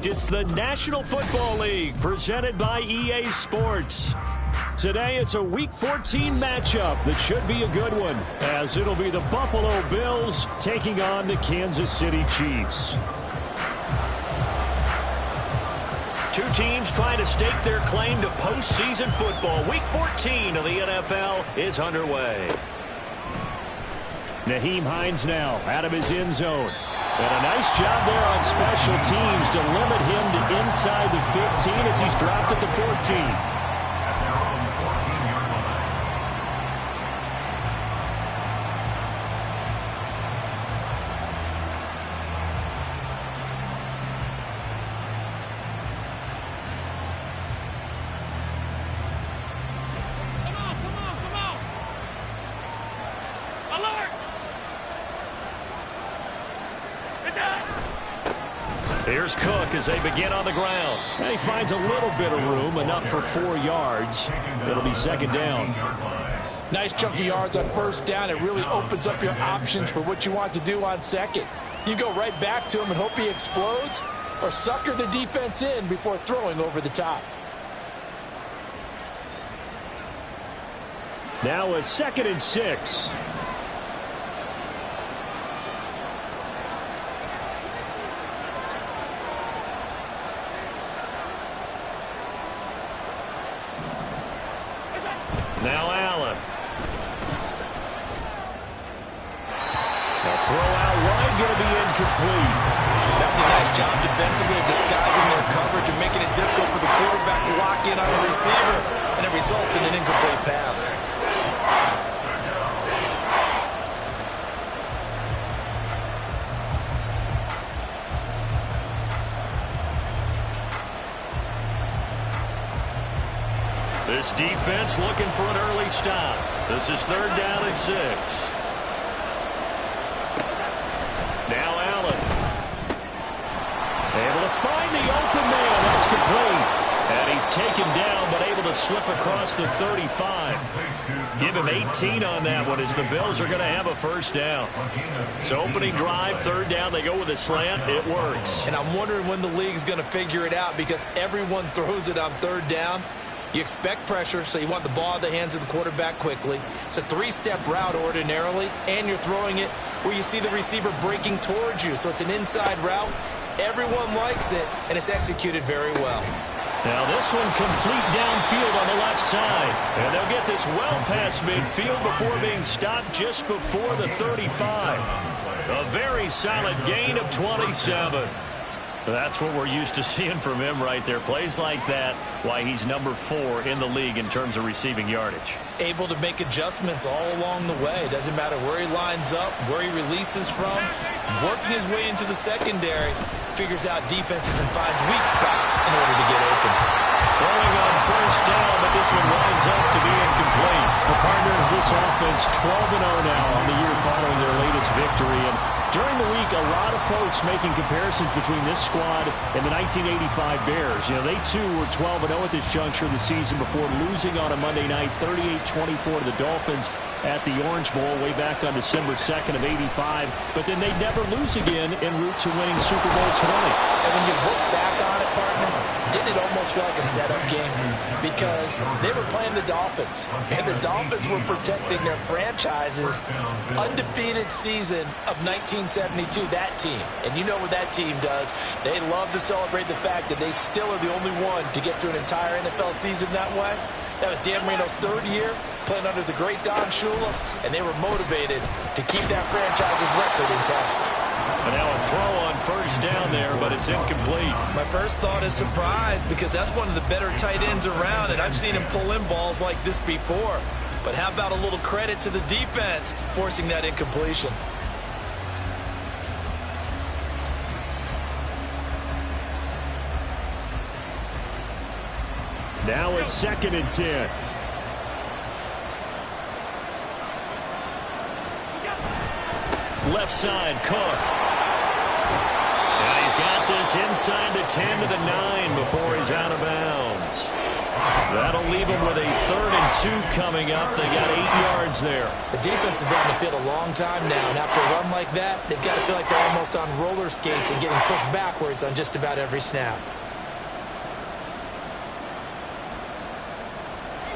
It's the National Football League presented by EA Sports. Today it's a Week 14 matchup that should be a good one, as it'll be the Buffalo Bills taking on the Kansas City Chiefs. Two teams trying to stake their claim to postseason football. Week 14 of the NFL is underway. Nyheim Hines now out of his end zone. And a nice job there on special teams to limit him to inside the 15 as he's dropped at the 14. Here's Cook as they begin on the ground. And he finds a little bit of room, enough for 4 yards. It'll be second down. Nice chunky yards on first down. It really opens up your options for what you want to do on second. You go right back to him and hope he explodes, or sucker the defense in before throwing over the top. Now a 2nd and 6. Now Allen. A throw out wide, going to be incomplete. That was a nice job defensively of disguising their coverage and making it difficult for the quarterback to lock in on the receiver, and it results in an incomplete pass. This defense looking for an early stop. This is 3rd down and 6. Now Allen. Able to find the open man. That's complete. And he's taken down, but able to slip across the 35. Give him 18 on that one as the Bills are going to have a first down. So opening drive, 3rd down, they go with a slant. It works. And I'm wondering when the league's going to figure it out, because everyone throws it on 3rd down. You expect pressure, so you want the ball in the hands of the quarterback quickly. It's a 3-step route ordinarily, and you're throwing it where you see the receiver breaking towards you. So it's an inside route. Everyone likes it, and it's executed very well. Now this one complete downfield on the left side. And they'll get this well past midfield before being stopped just before the 35. A very solid gain of 27. That's what we're used to seeing from him right there. Plays like that, why he's number 4 in the league in terms of receiving yardage. Able to make adjustments all along the way. Doesn't matter where he lines up, where he releases from. Working his way into the secondary, figures out defenses and finds weak spots in order to get open. Throwing on first down, but this one winds up to be incomplete. The partner of this offense, 12-0 now on the year following their latest victory. And during the week, a lot of folks making comparisons between this squad and the 1985 Bears. You know, they too were 12-0 at this juncture of the season before losing on a Monday night, 38-24 to the Dolphins at the Orange Bowl way back on December 2nd of 85. But then they'd never lose again en route to winning Super Bowl 20. And when you look back on it, partner, didn't it almost feel like a setup game? Because they were playing the Dolphins, and the Dolphins were protecting their franchise's undefeated season of 1972, that team. And you know what that team does. They love to celebrate the fact that they still are the only one to get through an entire NFL season that way. That was Dan Marino's 3rd year, playing under the great Don Shula, and they were motivated to keep that franchise's record intact. And now a throw on first down there, but it's incomplete. My first thought is surprise, because that's one of the better tight ends around, and I've seen him pull in balls like this before. But how about a little credit to the defense forcing that incompletion? Now a 2nd and 10. Left side, Cook. And he's got this inside the 10 to the 9 before he's out of bounds. That'll leave them with a 3rd and 2 coming up. They got 8 yards there. The defense has been on the field a long time now, and after a run like that, they've got to feel like they're almost on roller skates and getting pushed backwards on just about every snap.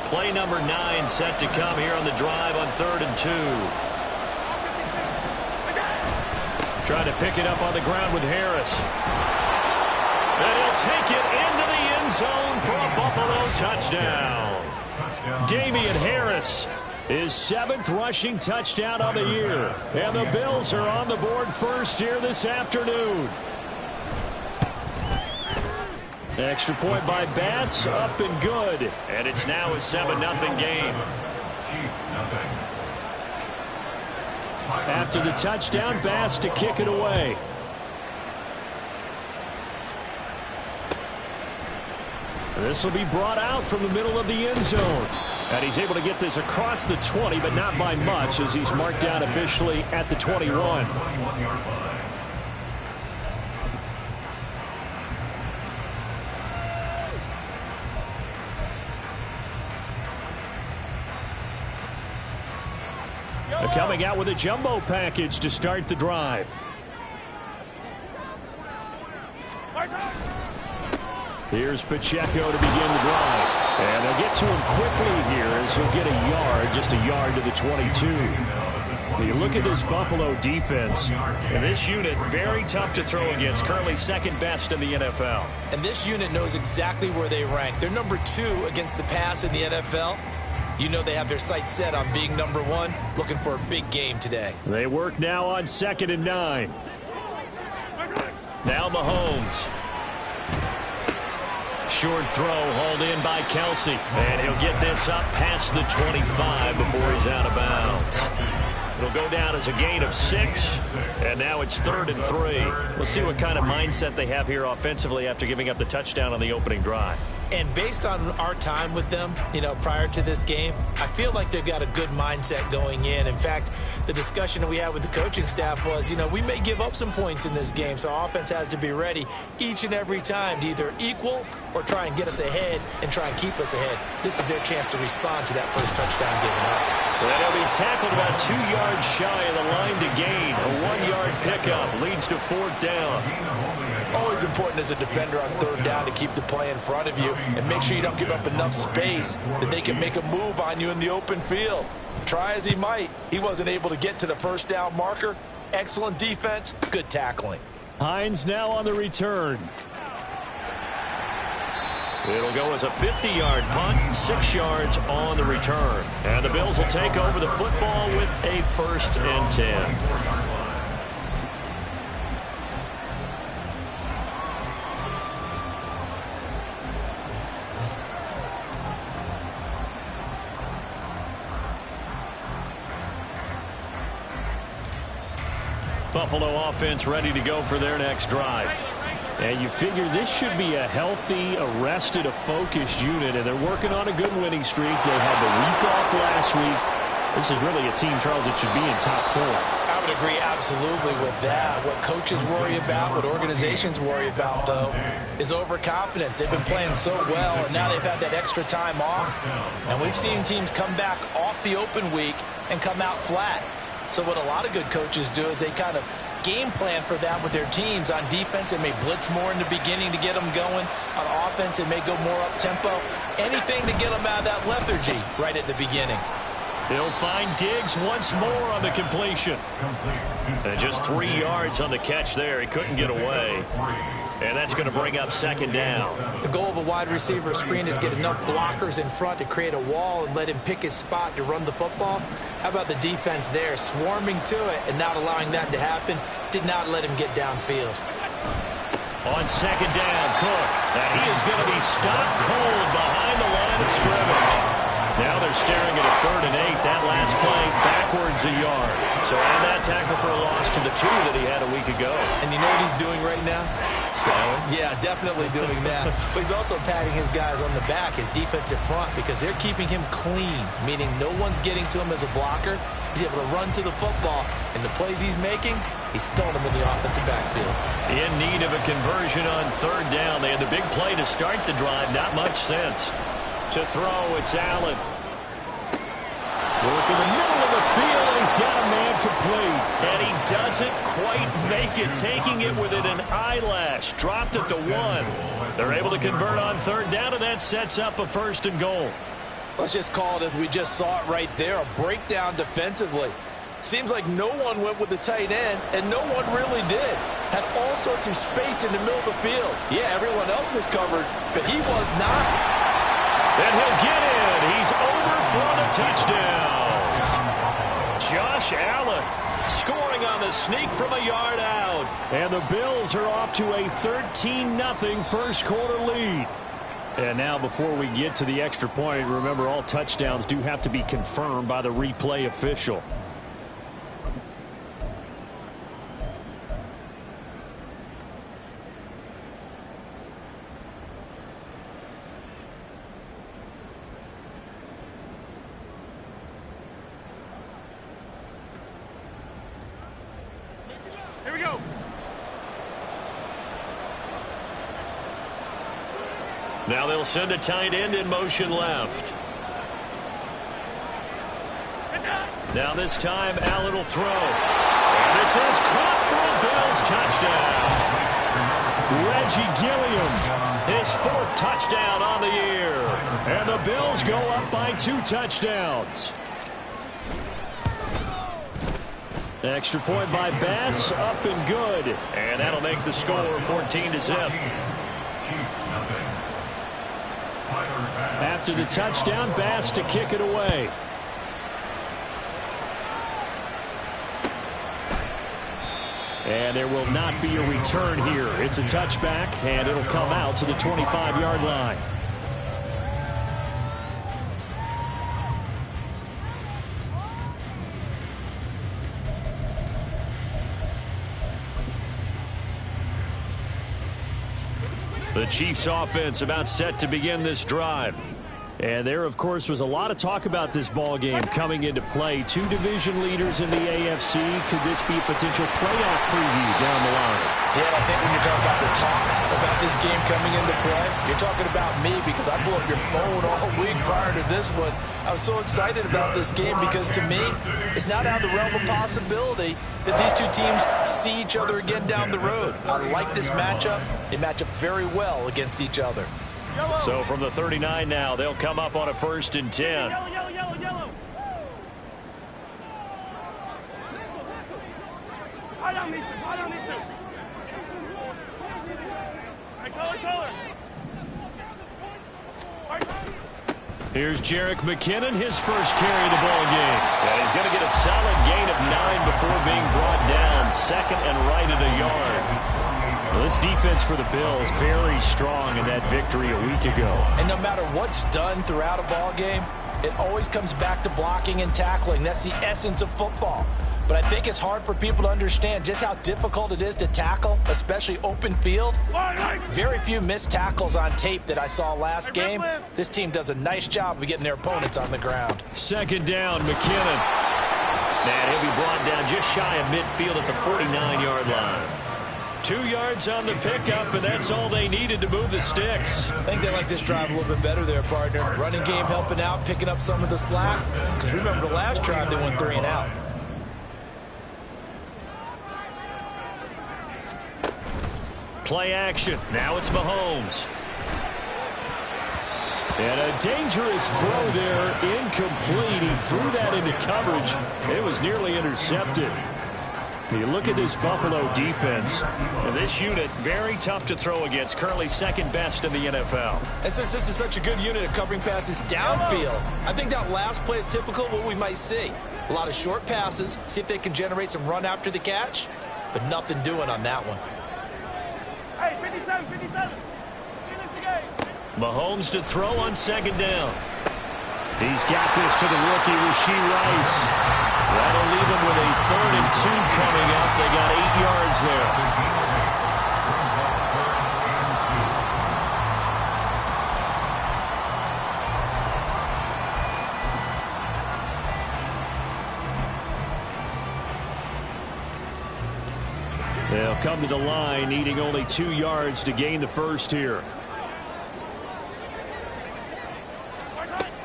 Play number 9 set to come here on the drive on 3rd and 2. Trying to pick it up on the ground with Harris. And he'll take it into the end zone for a Buffalo touchdown. Damian Harris, his 7th rushing touchdown on the year. And the Bills are on the board first here this afternoon. Extra point by Bass, up and good. And it's now a 7-0 game. After the touchdown, Bass to kick it away. This will be brought out from the middle of the end zone. And he's able to get this across the 20, but not by much, as he's marked down officially at the 21. Coming out with a jumbo package to start the drive. Here's Pacheco to begin the drive. And they'll get to him quickly here as he'll get a yard, just a yard to the 22. You look at this Buffalo defense, and this unit very tough to throw against, currently 2nd best in the NFL. And this unit knows exactly where they rank. They're number 2 against the pass in the NFL. You know they have their sights set on being number 1, looking for a big game today. They work now on 2nd and 9. Now Mahomes. Short throw hauled in by Kelsey. And he'll get this up past the 25 before he's out of bounds. It'll go down as a gain of 6. And now it's 3rd and 3. We'll see what kind of mindset they have here offensively after giving up the touchdown on the opening drive. And based on our time with them, prior to this game, I feel like they've got a good mindset going in. In fact, the discussion that we had with the coaching staff was, we may give up some points in this game, so our offense has to be ready each and every time to either equal or try and get us ahead and try and keep us ahead. This is their chance to respond to that first touchdown given up. And he'll be tackled about 2 yards shy of the line to gain. A 1-yard pickup leads to 4th down. Always important as a defender on 3rd down to keep the play in front of you and make sure you don't give up enough space that they can make a move on you in the open field. Try as he might, he wasn't able to get to the 1st down marker. Excellent defense, good tackling. Hines now on the return. It'll go as a 50-yard punt, 6 yards on the return. And the Bills will take over the football with a 1st and 10. Buffalo offense ready to go for their next drive. And you figure this should be a healthy, arrested, a focused unit, and they're working on a good winning streak. They had the week off last week. This is really a team, Charles, that should be in top 4. I would agree absolutely with that. What coaches worry about, what organizations worry about, though, is overconfidence. They've been playing so well, and now they've had that extra time off. And we've seen teams come back off the open week and come out flat. So what a lot of good coaches do is they kind of game plan for that with their teams. On defense, they may blitz more in the beginning to get them going. On offense, they may go more up-tempo. Anything to get them out of that lethargy right at the beginning. He'll find Diggs once more on the completion. And just 3 yards on the catch there. He couldn't get away. And that's going to bring up 2nd down. The goal of a wide receiver screen is get enough blockers in front to create a wall and let him pick his spot to run the football. How about the defense there, swarming to it and not allowing that to happen? Did not let him get downfield. On 2nd down, Cook. And he is going to be stopped cold behind the line of scrimmage. Now they're staring at a 3rd and 8. That last play backwards a yard. So add that tackle for a loss to the 2 that he had a week ago. And you know what he's doing right now? Smiling? Yeah, definitely doing that. But he's also patting his guys on the back, his defensive front, because they're keeping him clean, meaning no one's getting to him as a blocker. He's able to run to the football, and the plays he's making, he's throwing them in the offensive backfield. In need of a conversion on 3rd down. They had the big play to start the drive. Not much sense. To throw, it's Allen. Work in the middle of the field, and he's got a man complete. And he doesn't quite make it, taking it within an eyelash. Dropped it to 1. They're able to convert on third down, and that sets up a 1st and goal. Let's just call it as we just saw it right there, a breakdown defensively. Seems like no one went with the tight end, and no one really did. Had all sorts of space in the middle of the field. Yeah, everyone else was covered, but he was not. And he'll get in. He's overthrown a touchdown. Josh Allen scoring on the sneak from a yard out. And the Bills are off to a 13-0 first quarter lead. And now before we get to the extra point, remember all touchdowns do have to be confirmed by the replay official. Here we go. Now they'll send a tight end in motion left. Now this time Allen will throw. And this is caught for a Bills touchdown. Reggie Gilliam, his 4th touchdown on the year. And the Bills go up by 2 touchdowns. Extra point by Bass, up and good. And that'll make the score 14-0. After the touchdown, Bass to kick it away. And there will not be a return here. It's a touchback, and it'll come out to the 25-yard line. The Chiefs offense about set to begin this drive. And there, of course, was a lot of talk about this ball game coming into play. 2 division leaders in the AFC. Could this be a potential playoff preview down the line? Yeah, I think when you're talking about the talk about this game coming into play, you're talking about me because I blew up your phone all week prior to this one. I was so excited about this game because, to me, it's not out of the realm of possibility that these 2 teams see each other again down the road. I like this matchup. They match up very well against each other. So from the 39 now, they'll come up on a 1st and 10. Yellow, yellow, yellow, yellow. I don't need to. I don't need to. Hey, color. Here's Jerick McKinnon, his first carry of the ball game. And he's going to get a solid gain of 9 before being brought down. 2nd and right at a yard. Well, this defense for the Bills very strong in that victory a week ago. And no matter what's done throughout a ball game, it always comes back to blocking and tackling. That's the essence of football. But I think it's hard for people to understand just how difficult it is to tackle, especially open field. Very few missed tackles on tape that I saw last game. This team does a nice job of getting their opponents on the ground. 2nd down, McKinnon. And he'll be brought down just shy of midfield at the 49-yard line. 2 yards on the pickup, and that's all they needed to move the sticks. I think they like this drive a little bit better there, partner. Running game helping out, picking up some of the slack. Because remember the last drive, they went 3 and out. Play action. Now it's Mahomes. And a dangerous throw there, incomplete. He threw that into coverage. It was nearly intercepted. You look at this Buffalo defense, and this unit, very tough to throw against, currently 2nd best in the NFL. And since this is such a good unit of covering passes downfield, I think that last play is typical of what we might see. A lot of short passes, see if they can generate some run after the catch, but nothing doing on that one. Hey, 57. Mahomes to throw on 2nd down. He's got this to the rookie, Rashee Rice. That'll leave him with a 3rd and 2 coming up. They got 8 yards there. They'll come to the line, needing only 2 yards to gain the first here.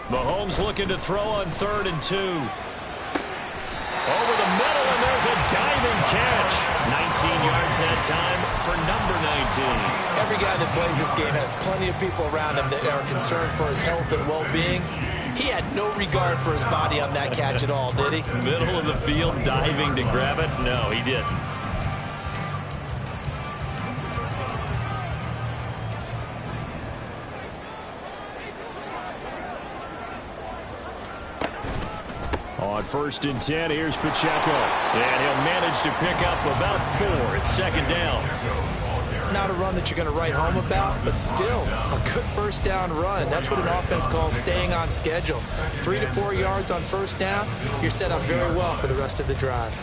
Mahomes looking to throw on 3rd and 2. Over the middle, and there's a diving catch. 19 yards that time for number 19. Every guy that plays this game has plenty of people around him that are concerned for his health and well-being. He had no regard for his body on that catch at all, did he? Middle of the field, diving to grab it? No, he didn't. On 1st and 10, here's Pacheco. And he'll manage to pick up about 4. It's 2nd down. Not a run that you're going to write home about, but still a good 1st down run. That's what an offense calls staying on schedule. 3 to 4 yards on 1st down, you're set up very well for the rest of the drive.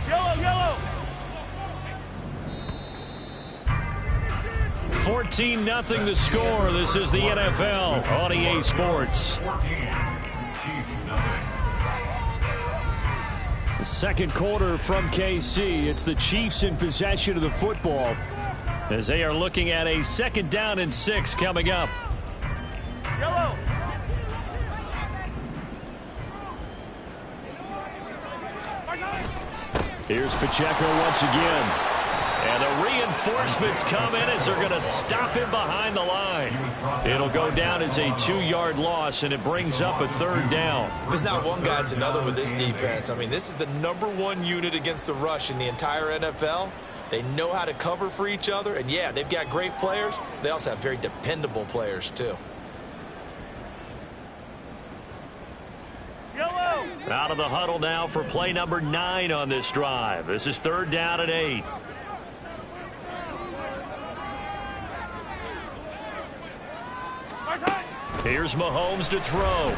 Yellow! 14-0 the score. This is the NFL on EA Sports. The 2nd quarter from KC. It's the Chiefs in possession of the football as they are looking at a 2nd down and 6 coming up. Yellow! Here's Pacheco once again. And the reinforcements come in as they're going to stop him behind the line. It'll go down as a 2-yard loss, and it brings up a 3rd down. If there's not one guy, it's another with this defense. I mean, this is the #1 unit against the rush in the entire NFL. They know how to cover for each other, and yeah, they've got great players. They also have very dependable players, too. Yellow! Out of the huddle now for play number 9 on this drive. This is 3rd down and 8. Here's Mahomes to throw. He's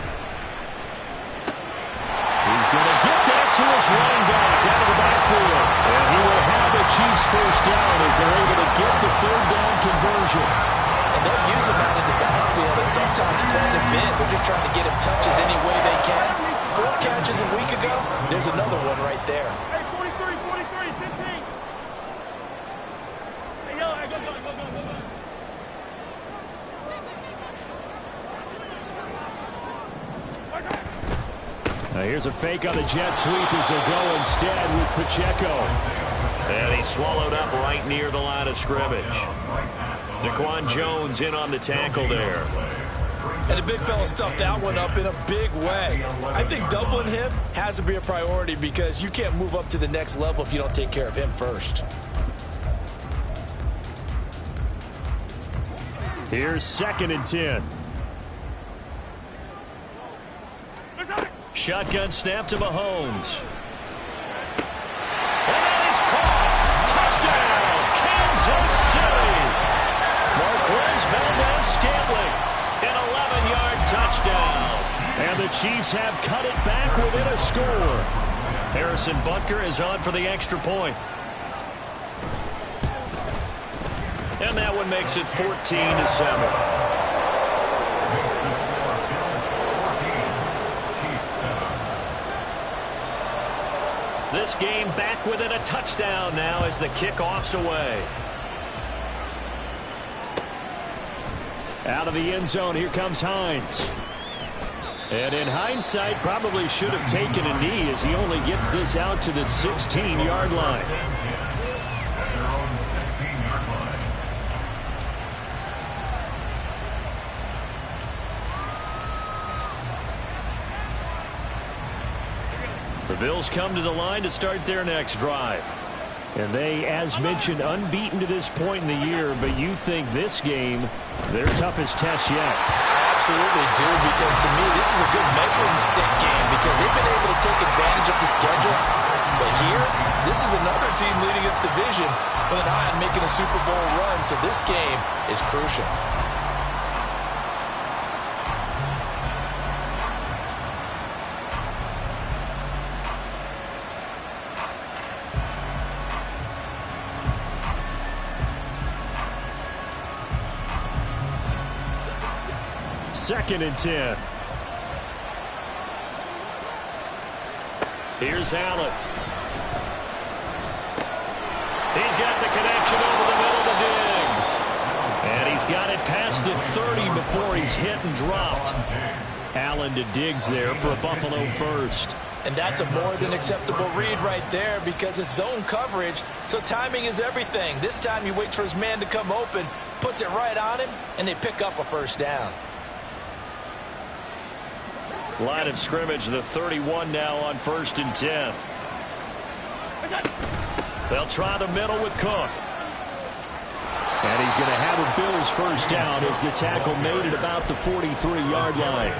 going to get that to his running back out of the backfield. And he will have the Chiefs 1st down as they're able to get the 3rd down conversion. And they're using that in the backfield and sometimes quite a bit. They're just trying to get him touches any way they can. 4 catches a week ago, there's another one right there. Hey, 43, 15. Hey, yellow, hey, go. Now here's a fake on the jet sweep as they'll go instead with Pacheco. And he's swallowed up right near the line of scrimmage. Daquan Jones in on the tackle there. And the big fella stuffed that one up in a big way. I think doubling him has to be a priority because you can't move up to the next level if you don't take care of him first. Here's 2nd and 10. Shotgun snap to Mahomes. And that is caught. Touchdown, Kansas City. Marquez Valdez-Scantling, an 11-yard touchdown. And the Chiefs have cut it back within a score. Harrison Butker is on for the extra point. And that one makes it 14-7. This game back within a touchdown now as the kickoff's away. Out of the end zone, here comes Hines. And in hindsight, probably should have taken a knee as he only gets this out to the 16-yard line. The Bills come to the line to start their next drive. And they, as mentioned, unbeaten to this point in the year, but you think this game, their toughest test yet. I absolutely do, because to me, this is a good measuring stick game because they've been able to take advantage of the schedule. But here, this is another team leading its division with an eye on making a Super Bowl run, so this game is crucial. Second and 10. Here's Allen. He's got the connection over the middle to Diggs. And he's got it past the 30 before he's hit and dropped. Allen to Diggs there for a Buffalo first. And that's a more than acceptable read right there because it's zone coverage, so timing is everything. This time he waits for his man to come open, puts it right on him, and they pick up a first down. Line of scrimmage, the 31 now on 1st and 10. They'll try the middle with Cook. And he's going to have a Bills first down as the tackle made at about the 43-yard line.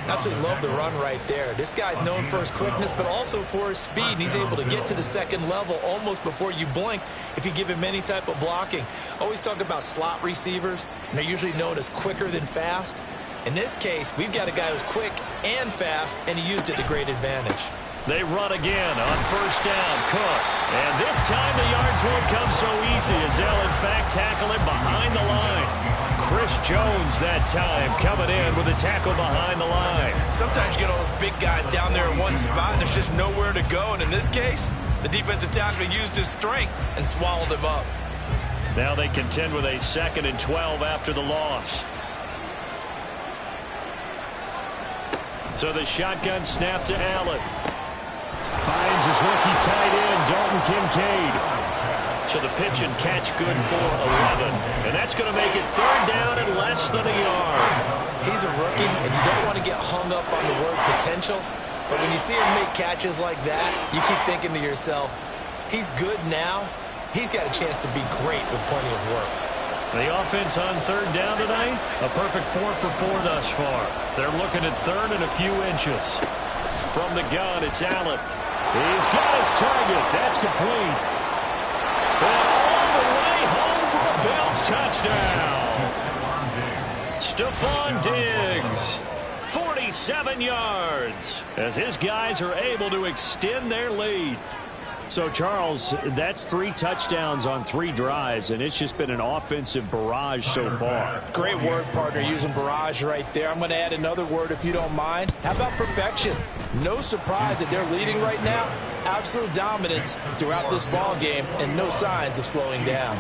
Absolutely love the run right there. This guy's known for his quickness, but also for his speed. He's able to get to the second level almost before you blink if you give him any type of blocking. Always talk about slot receivers, and they're usually known as quicker than fast. In this case, we've got a guy who's quick and fast, and he used it to great advantage. They run again on first down. Cook. And this time the yards won't come so easy as they'll, in fact, tackle him behind the line. Chris Jones that time coming in with a tackle behind the line. Sometimes you get all those big guys down there in one spot, and there's just nowhere to go. And in this case, the defensive tackle used his strength and swallowed him up. Now they contend with a 2nd and 12 after the loss. So the shotgun snap to Allen. Finds his rookie tight end, Dalton Kincaid. So the pitch and catch good for 11. And that's going to make it 3rd down and less than a yard. He's a rookie, and you don't want to get hung up on the word potential. But when you see him make catches like that, you keep thinking to yourself, he's good now. He's got a chance to be great with plenty of work. The offense on 3rd down tonight, a perfect 4 for 4 thus far. They're looking at 3rd and a few inches. From the gun, it's Allen. He's got his target. That's complete. And all the way home for a Bills touchdown. Stephon Diggs, 47 yards, as his guys are able to extend their lead. So, Charles, that's 3 touchdowns on 3 drives, and it's just been an offensive barrage so far. Great word, partner, using barrage right there. I'm going to add another word if you don't mind. How about perfection? No surprise that they're leading right now. Absolute dominance throughout this ball game and no signs of slowing down.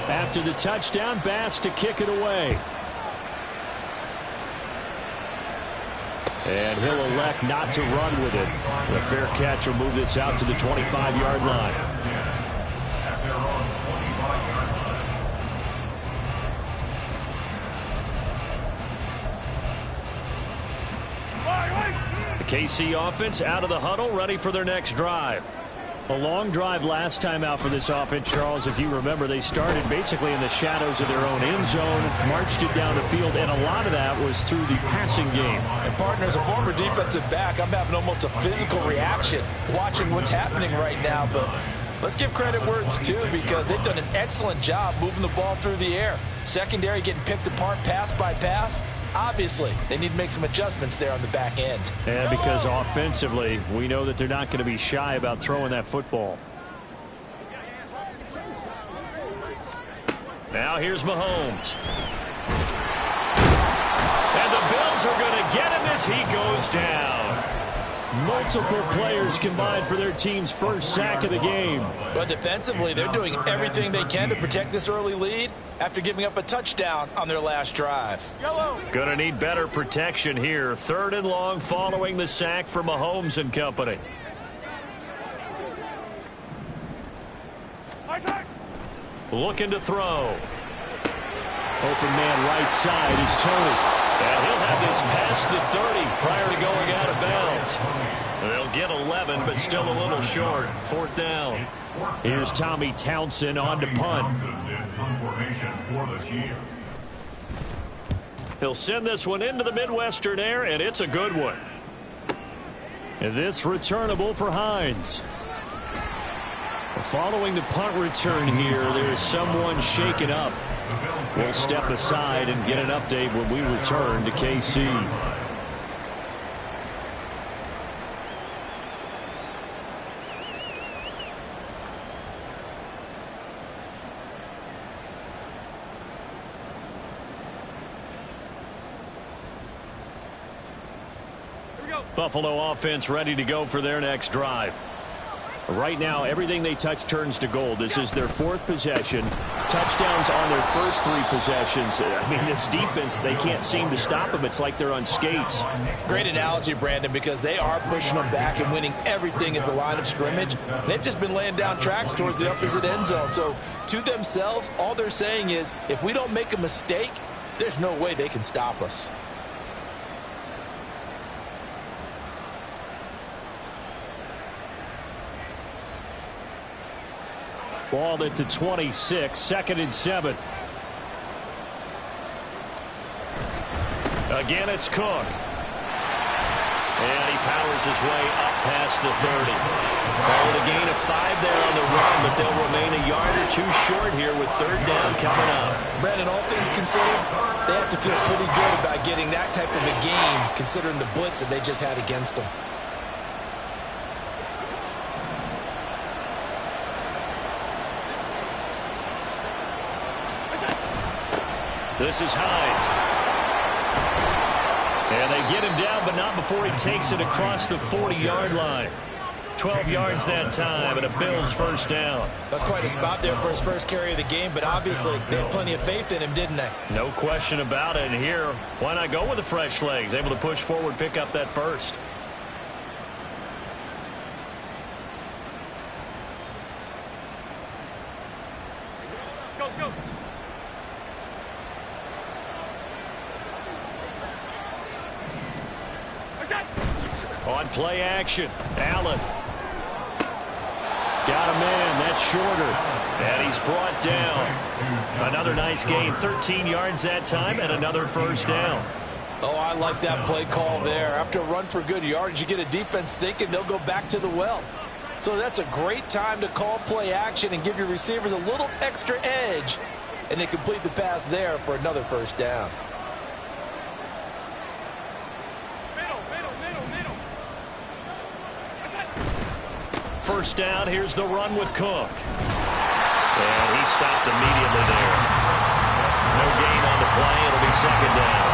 After the touchdown, Bass to kick it away. And he'll elect not to run with it. The fair catch will move this out to the 25-yard line. The KC offense out of the huddle, ready for their next drive. A long drive last time out for this offense, Charles. If you remember, they started basically in the shadows of their own end zone, marched it down the field, and a lot of that was through the passing game. And, partner, as a former defensive back, I'm having almost a physical reaction watching what's happening right now. But let's give credit where it's due because they've done an excellent job moving the ball through the air. Secondary getting picked apart pass by pass. Obviously, they need to make some adjustments there on the back end. And because offensively, we know that they're not going to be shy about throwing that football. Now here's Mahomes. And the Bills are going to get him as he goes down. Multiple players combined for their team's first sack of the game. But defensively, they're doing everything they can to protect this early lead after giving up a touchdown on their last drive. Going to need better protection here. 3rd and long following the sack for Mahomes and company. Looking to throw. Open man right side is Tony. And he'll have this past the 30 prior to going out of bounds. They'll get 11, but still a little short. 4th down. Here's Tommy Townsend on to punt. He'll send this one into the Midwestern air, and it's a good one. And this returnable for Hines. Following the punt return here, there is someone shaken up. We'll step aside and get an update when we return to KC. Buffalo offense ready to go for their next drive. Right now, everything they touch turns to gold. This is their 4th possession. Touchdowns on their first 3 possessions. I mean, this defense, they can't seem to stop them. It's like they're on skates. Great analogy, Brandon, because they are pushing them back and winning everything at the line of scrimmage. They've just been laying down tracks towards the opposite end zone. So, to themselves, all they're saying is, if we don't make a mistake, there's no way they can stop us. Ball at the 26, 2nd and 7. Again, it's Cook. And he powers his way up past the 30. Call it a gain of 5 there on the run, but they'll remain a yard or 2 short here with 3rd down coming up. Brandon, all things considered, they have to feel pretty good about getting that type of a game, considering the blitz that they just had against them. This is Hines. And they get him down, but not before he takes it across the 40-yard line. 12 yards that time, and a Bills 1st down. That's quite a spot there for his first carry of the game, but obviously they had plenty of faith in him, didn't they? No question about it. And here, why not go with the fresh legs? Able to push forward, pick up that first. Let's go. On play action, Allen. Got a man, that's shorter. And he's brought down. Another nice gain, 13 yards that time, and another 1st down. Oh, I like that play call there. After a run for good yards, you get a defense thinking they'll go back to the well. So that's a great time to call play action and give your receivers a little extra edge. And they complete the pass there for another 1st down. First down, here's the run with Cook. And he stopped immediately there. No gain on the play, it'll be 2nd down.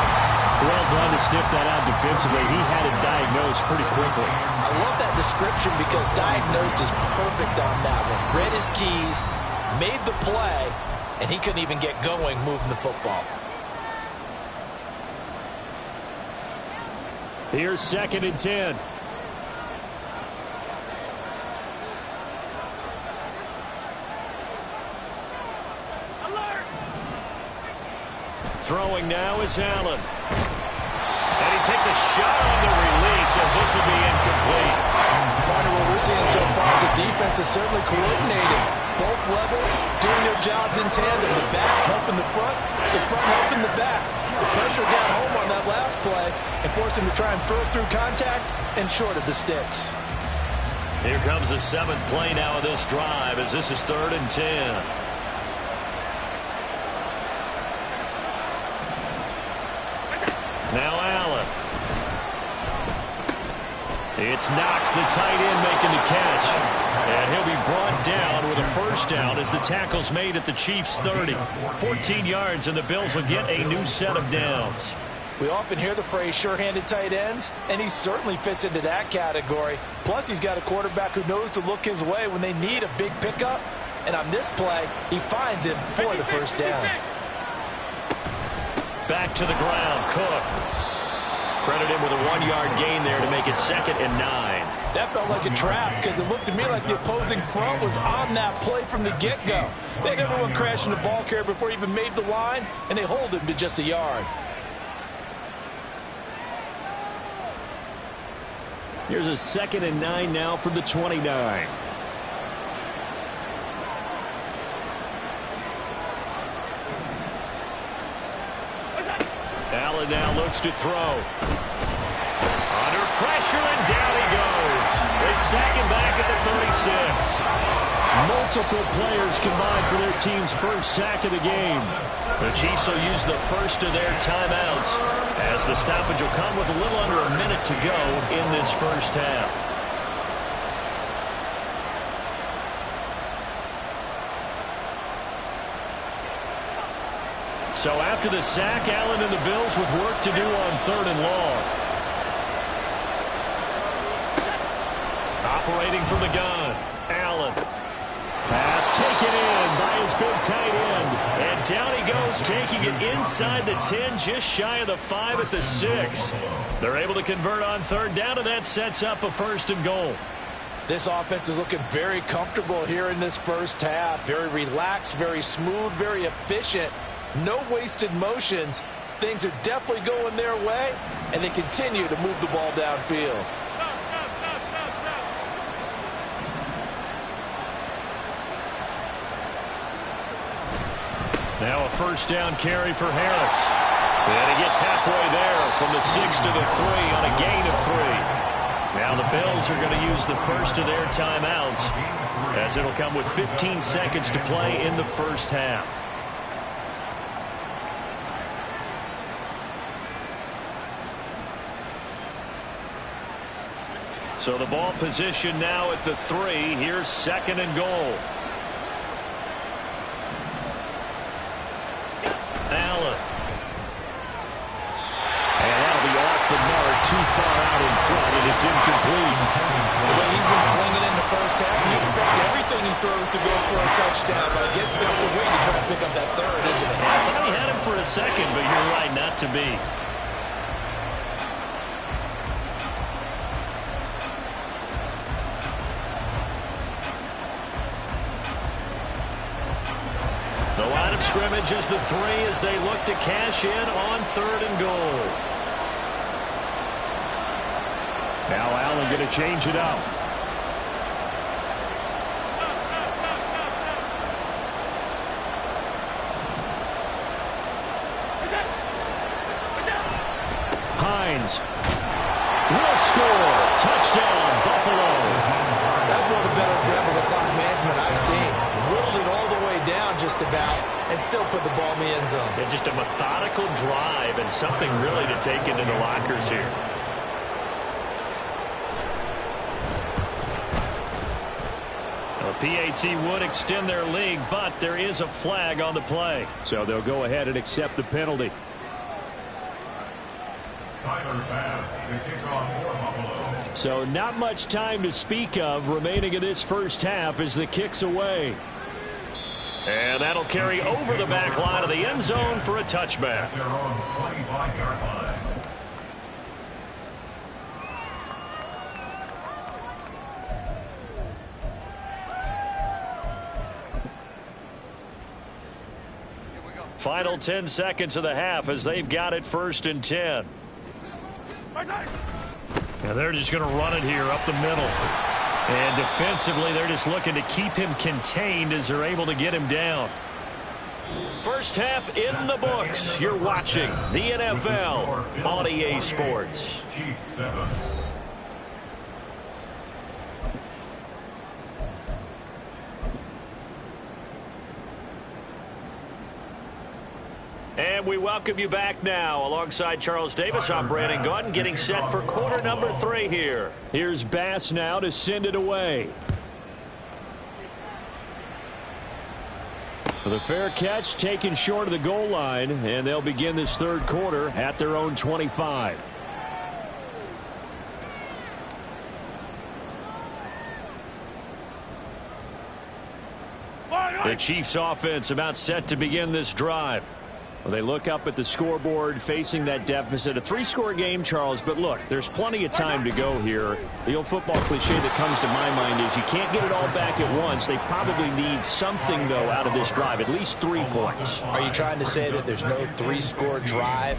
Well done to sniff that out defensively. He had it diagnosed pretty quickly. I love that description because diagnosed is perfect on that one. Read his keys, made the play, and he couldn't even get going moving the football. Here's 2nd and 10. Throwing now is Allen. And he takes a shot on the release as this will be incomplete. Partner, what we're seeing so far is the defense is certainly coordinating. Both levels doing their jobs in tandem. The back helping the front helping the back. The pressure got home on that last play and forced him to try and throw through contact and short of the sticks. Here comes the 7th play now of this drive as this is 3rd and 10. Now Allen. It's Knox, the tight end, making the catch. And he'll be brought down with a 1st down as the tackle's made at the Chiefs' 30. 14 yards, and the Bills will get a new set of downs. We often hear the phrase sure-handed tight ends, and he certainly fits into that category. Plus, he's got a quarterback who knows to look his way when they need a big pickup. And on this play, he finds him for the 1st down. Back to the ground, Cook. Credit him with a 1-yard gain there to make it 2nd and 9. That felt like a trap because it looked to me like the opposing front was on that play from the get-go. They had everyone crashing the ball carrier before he even made the line, and they hold him to just a yard. Here's a 2nd and 9 now from the 29. Allen now looks to throw. Under pressure, and down he goes. They sack him back at the 36. Multiple players combined for their team's first sack of the game. The Chiefs will use the first of their timeouts as the stoppage will come with a little under a minute to go in this first half. So after the sack, Allen and the Bills with work to do on 3rd and long. Operating from the gun, Allen. Pass taken in by his big tight end. And down he goes, taking it inside the 10, just shy of the 5 at the 6. They're able to convert on third down, and that sets up a 1st and goal. This offense is looking very comfortable here in this first half. Very relaxed, very smooth, very efficient. No wasted motions. Things are definitely going their way, and they continue to move the ball downfield. Now a 1st down carry for Harris. And he gets halfway there from the 6 to the 3 on a gain of 3. Now the Bills are going to use the first of their timeouts, as it'll come with 15 seconds to play in the first half. So the ball position now at the 3. Here's 2nd and goal. Allen. And that'll be off the mark, too far out in front, and it's incomplete. The way he's been slinging in the first half, you expect everything he throws to go for a touchdown, but I guess he's going to have to wait to try to pick up that 3rd, isn't it? I thought he had him for a second, but you're right, not to be. The line of scrimmage is the 3 as they look to cash in on 3rd and goal. Now Allen going to change it up. Hines will score. Touchdown, Buffalo. That's one of the better examples of clock management I've seen. Whittled it all the way down just about and still put the ball in the end zone. Yeah, just a methodical drive and something really to take into the lockers here. The PAT would extend their lead, but there is a flag on the play. So they'll go ahead and accept the penalty. So not much time to speak of remaining in this first half as the kick's away. And that'll carry over the back line of the end zone for a touchback. Final 10 seconds of the half as they've got it 1st and 10. Now they're just going to run it here up the middle. And defensively, they're just looking to keep him contained as they're able to get him down. First half in the books. You're watching the NFL on EA Sports. And we welcome you back now. Alongside Charles Davis, I'm Brandon Gaudin, getting set for quarter number 3 here. Here's Bass now to send it away. The fair catch taken short of the goal line, and they'll begin this 3rd quarter at their own 25. The Chiefs offense about set to begin this drive. Well, they look up at the scoreboard facing that deficit. A 3-score game, Charles, but look, there's plenty of time to go here. The old football cliche that comes to my mind is you can't get it all back at once. They probably need something, though, out of this drive, at least 3 points. Are you trying to say that there's no 3-score drive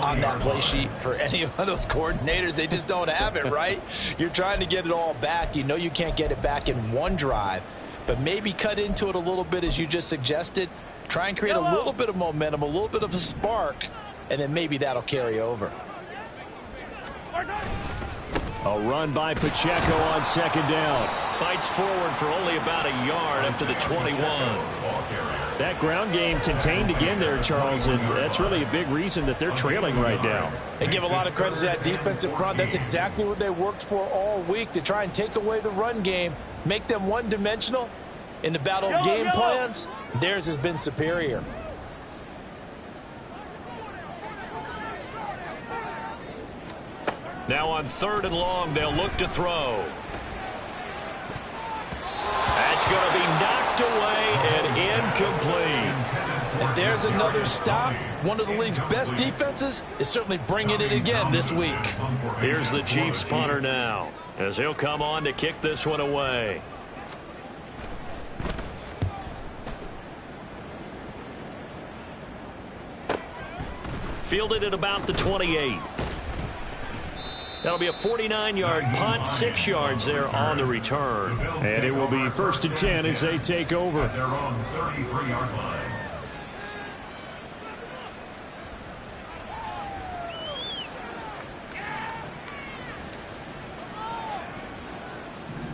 on that play sheet for any of those coordinators? They just don't have it, right? You're trying to get it all back. You know you can't get it back in one drive, but maybe cut into it a little bit as you just suggested. Try and create a little bit of momentum, a little bit of a spark, and then maybe that'll carry over. A run by Pacheco on 2nd down. Fights forward for only about a yard after the 21. That ground game contained again there, Charles, and that's really a big reason that they're trailing right now. They give a lot of credit to that defensive front. That's exactly what they worked for all week, to try and take away the run game, make them one-dimensional. In the battle of game plans, theirs has been superior. Now on 3rd and long, they'll look to throw. It's going to be knocked away and incomplete. And there's another stop. One of the league's best defenses is certainly bringing it again this week. Here's the Chiefs punter now, as he'll come on to kick this one away. Fielded at about the 28. That'll be a 49-yard punt, 6 yards there on the return. And it will be 1st and 10 as they take over. At their own 33-yard line.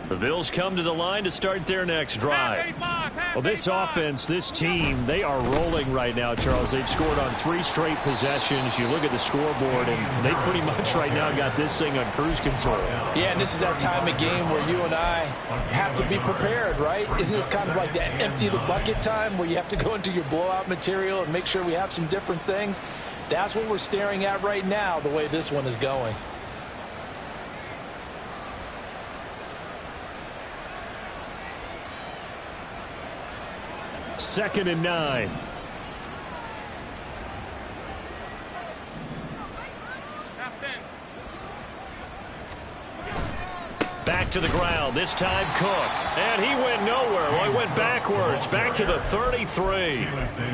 The Bills come to the line to start their next drive. Well, this offense, this team, they are rolling right now, Charles. They've scored on 3 straight possessions. You look at the scoreboard, and they pretty much right now got this thing on cruise control. Yeah, and this is that time of game where you and I have to be prepared, right? Isn't this kind of like that empty the bucket time where you have to go into your blowout material and make sure we have some different things? That's what we're staring at right now, the way this one is going. Second and 9. Back to the ground. This time Cook. And he went nowhere. Well, he went backwards. Back to the 33.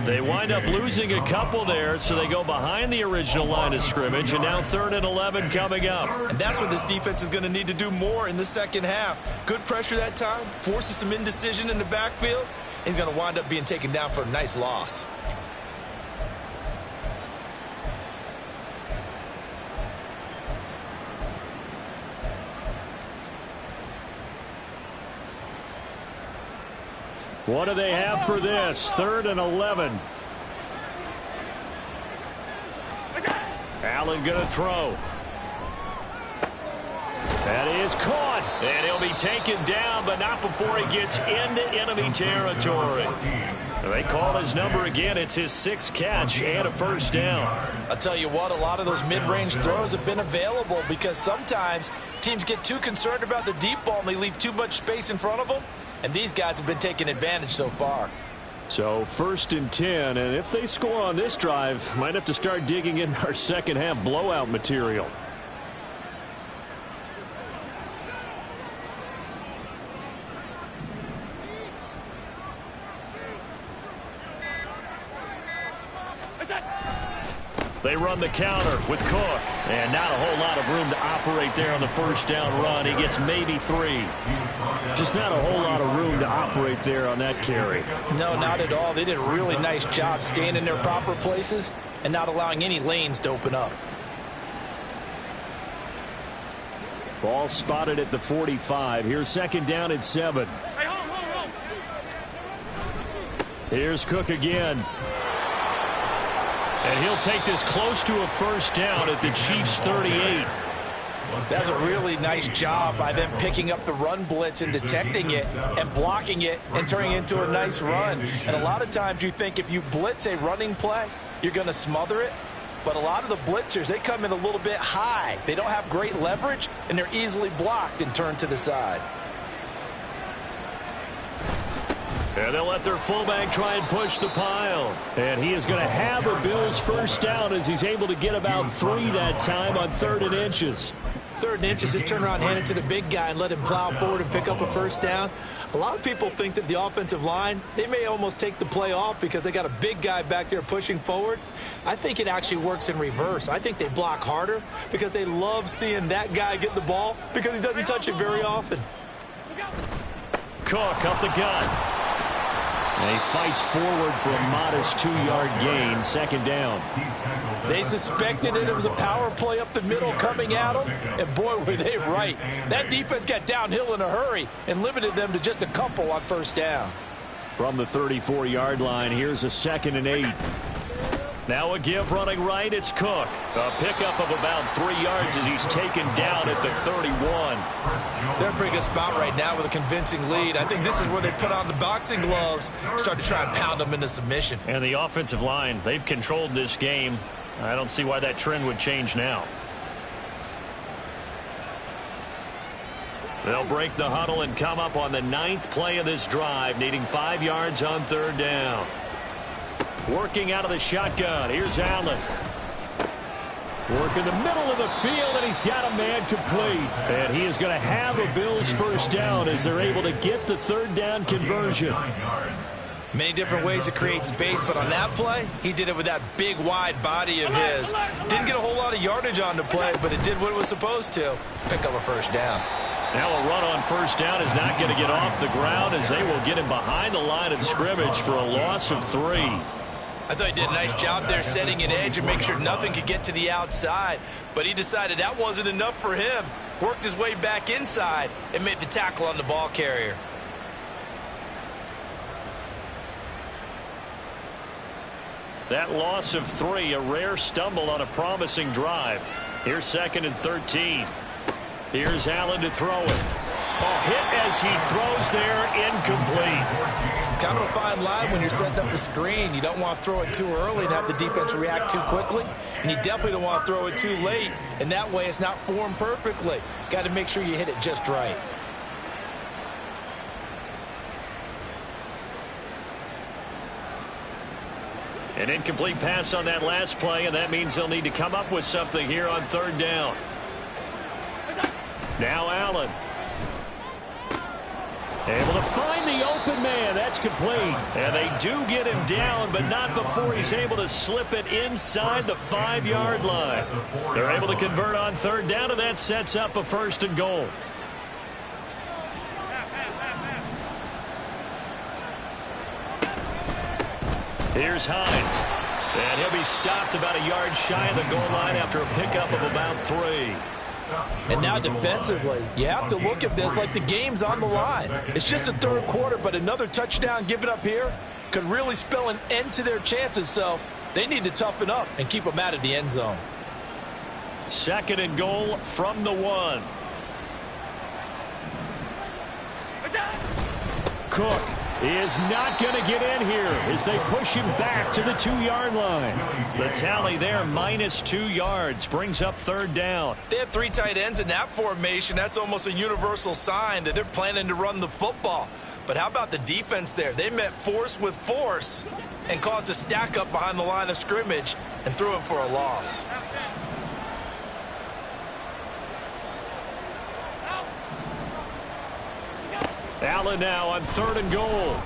They wind up losing a couple there, so they go behind the original line of scrimmage. And now 3rd and 11 coming up. And that's what this defense is going to need to do more in the second half. Good pressure that time. Forces some indecision in the backfield. He's going to wind up being taken down for a nice loss. What do they have for this? 3rd and 11. Allen going to throw. That is caught, and he'll be taken down, but not before he gets into enemy territory. They call his number again. It's his 6th catch and a 1st down. I'll tell you what, a lot of those mid-range throws have been available because sometimes teams get too concerned about the deep ball and they leave too much space in front of them, and these guys have been taking advantage so far. So 1st and 10, and if they score on this drive, might have to start digging in our second half blowout material. They run the counter with Cook. And not a whole lot of room to operate there on the 1st down run. He gets maybe 3. Just not a whole lot of room to operate there on that carry. No, not at all. They did a really nice job staying in their proper places and not allowing any lanes to open up. Ball spotted at the 45. Here's 2nd down and 7. Hey, hold. Here's Cook again. And he'll take this close to a 1st down at the Chiefs' 38. That's a really nice job by them picking up the run blitz and detecting it and blocking it and turning it into a nice run. And a lot of times you think if you blitz a running play, you're going to smother it. But a lot of the blitzers, they come in a little bit high. They don't have great leverage, and they're easily blocked and turned to the side. And they'll let their fullback try and push the pile. And he is going to have a Bills 1st down as he's able to get about 3 that time on 3rd and inches. 3rd and inches, just turn around, hand it to the big guy and let him plow forward and pick up a 1st down. A lot of people think that the offensive line, they may almost take the play off because they got a big guy back there pushing forward. I think it actually works in reverse. I think they block harder because they love seeing that guy get the ball because he doesn't touch it very often. Cook up the gut. And he fights forward for a modest 2-yard gain, 2nd down. They suspected it was a power play up the middle coming at them, and boy, were they right. That defense got downhill in a hurry and limited them to just a couple on 1st down. From the 34-yard line, here's a 2nd and 8. Now a give running right, it's Cook. A pickup of about 3 yards as he's taken down at the 31. They're in a pretty good spot right now with a convincing lead. I think this is where they put on the boxing gloves, start to try and pound them into submission. And the offensive line, they've controlled this game. I don't see why that trend would change now. They'll break the huddle and come up on the 9th play of this drive, needing 5 yards on 3rd down. Working out of the shotgun. Here's Allen. Working the middle of the field, and he's got a man complete. And he is going to have a Bills first down as they're able to get the 3rd down conversion. Many different ways to create space, but on that play, he did it with that big, wide body of his. Didn't get a whole lot of yardage on the play, but it did what it was supposed to. Pick up a first down. Now a run on first down is not going to get off the ground as they will get him behind the line of scrimmage for a loss of 3. I thought he did a nice job there setting an edge and make sure nothing could get to the outside. But he decided that wasn't enough for him. Worked his way back inside and made the tackle on the ball carrier. That loss of 3, a rare stumble on a promising drive. Here's 2nd and 13. Here's Allen to throw it. Hit as he throws there, incomplete. Kind of a fine line when you're setting up the screen. You don't want to throw it too early and have the defense react too quickly. And you definitely don't want to throw it too late. And that way it's not formed perfectly. Got to make sure you hit it just right. An incomplete pass on that last play, and that means they'll need to come up with something here on 3rd down. Now Allen. Able to find the open man. That's complete. And they do get him down, but not before he's able to slip it inside the 5-yard line. They're able to convert on 3rd down, and that sets up a 1st and goal. Here's Hines. And he'll be stopped about a yard shy of the goal line after a pickup of about 3. And now defensively, you have to look at this like the game's on the line. It's just the 3rd quarter, but another touchdown given up here could really spell an end to their chances. So they need to toughen up and keep them out of the end zone. 2nd and goal from the 1. Cook is not going to get in here as they push him back to the 2-yard line. The tally there, -2 yards, brings up 3rd down. They have 3 tight ends in that formation. That's almost a universal sign that they're planning to run the football. But how about the defense there? They met force with force and caused a stack up behind the line of scrimmage and threw him for a loss. Allen now on 3rd and goal.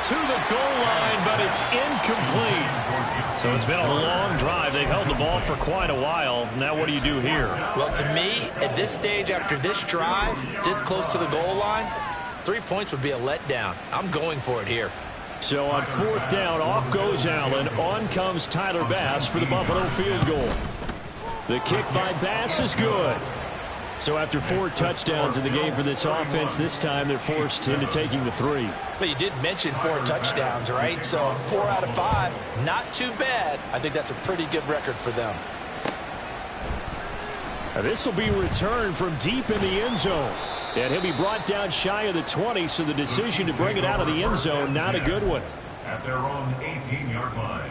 To the goal line, but it's incomplete. So it's been a long drive. They've held the ball for quite a while. Now what do you do here? Well, to me, at this stage after this drive, this close to the goal line, 3 points would be a letdown. I'm going for it here. So on 4th down, off goes Allen. On comes Tyler Bass for the Buffalo field goal. The kick by Bass is good. So after 4 touchdowns in the game for this offense, this time they're forced into taking the 3. But you did mention 4 touchdowns, right? So 4 out of 5, not too bad. I think that's a pretty good record for them. This will be returned from deep in the end zone. And he'll be brought down shy of the 20, so the decision to bring it out of the end zone, not a good one. At their own 18-yard line.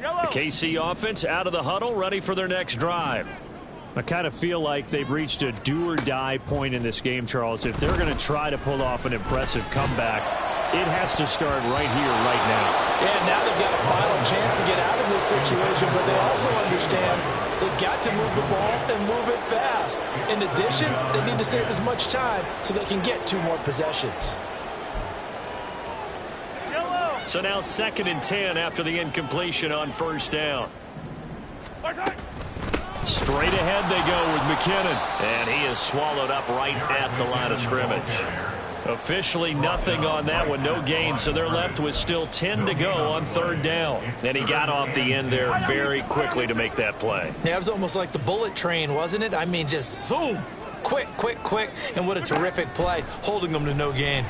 The KC offense out of the huddle, ready for their next drive. I kind of feel like they've reached a do-or-die point in this game, Charles. If they're going to try to pull off an impressive comeback, it has to start right here, right now. Yeah, now they've got a final chance to get out of this situation, but they also understand they've got to move the ball and move it fast. In addition, they need to save as much time so they can get 2 more possessions. So now 2nd and 10 after the incompletion on 1st down. Straight ahead they go with McKinnon. And he is swallowed up right at the line of scrimmage. Officially nothing on that one, no gain, so they're left with still 10 to go on 3rd down. And he got off the end there very quickly to make that play. Yeah, it was almost like the bullet train, wasn't it? I mean, just zoom, quick, quick, quick, and what a terrific play, holding them to no gain.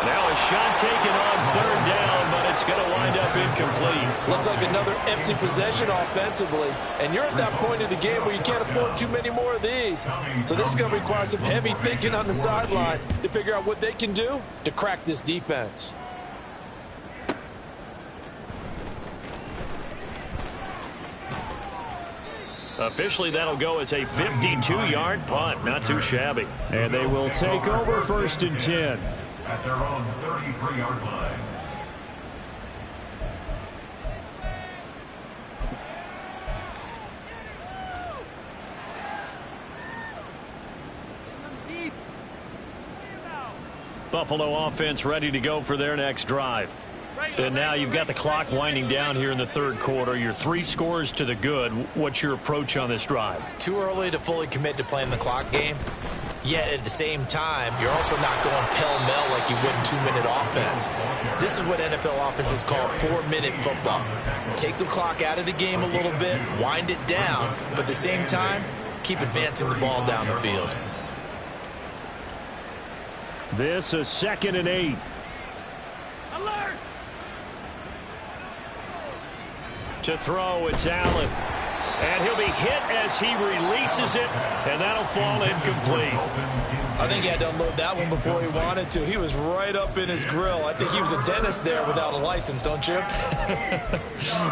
Now a shot taken on 3rd down, but it's going to wind up incomplete. Looks like another empty possession offensively. And you're at that point in the game where you can't afford too many more of these. So this is going to require some heavy thinking on the sideline to figure out what they can do to crack this defense. Officially, that'll go as a 52-yard punt. Not too shabby. And they will take over 1st and 10. At their own 33-yard line. Buffalo offense ready to go for their next drive. And now you've got the clock winding down here in the 3rd quarter. You're 3 scores to the good. What's your approach on this drive? Too early to fully commit to playing the clock game. Yet at the same time, you're also not going pell-mell like you would in 2-minute offense. This is what NFL offenses call 4-minute football. Take the clock out of the game a little bit, wind it down, but at the same time, keep advancing the ball down the field. This is 2nd and 8. Alert! To throw, it's Allen. And he'll be hit as he releases it, and that'll fall incomplete. I think he had to unload that one before he wanted to. He was right up in his grill. I think he was a dentist there without a license, don't you?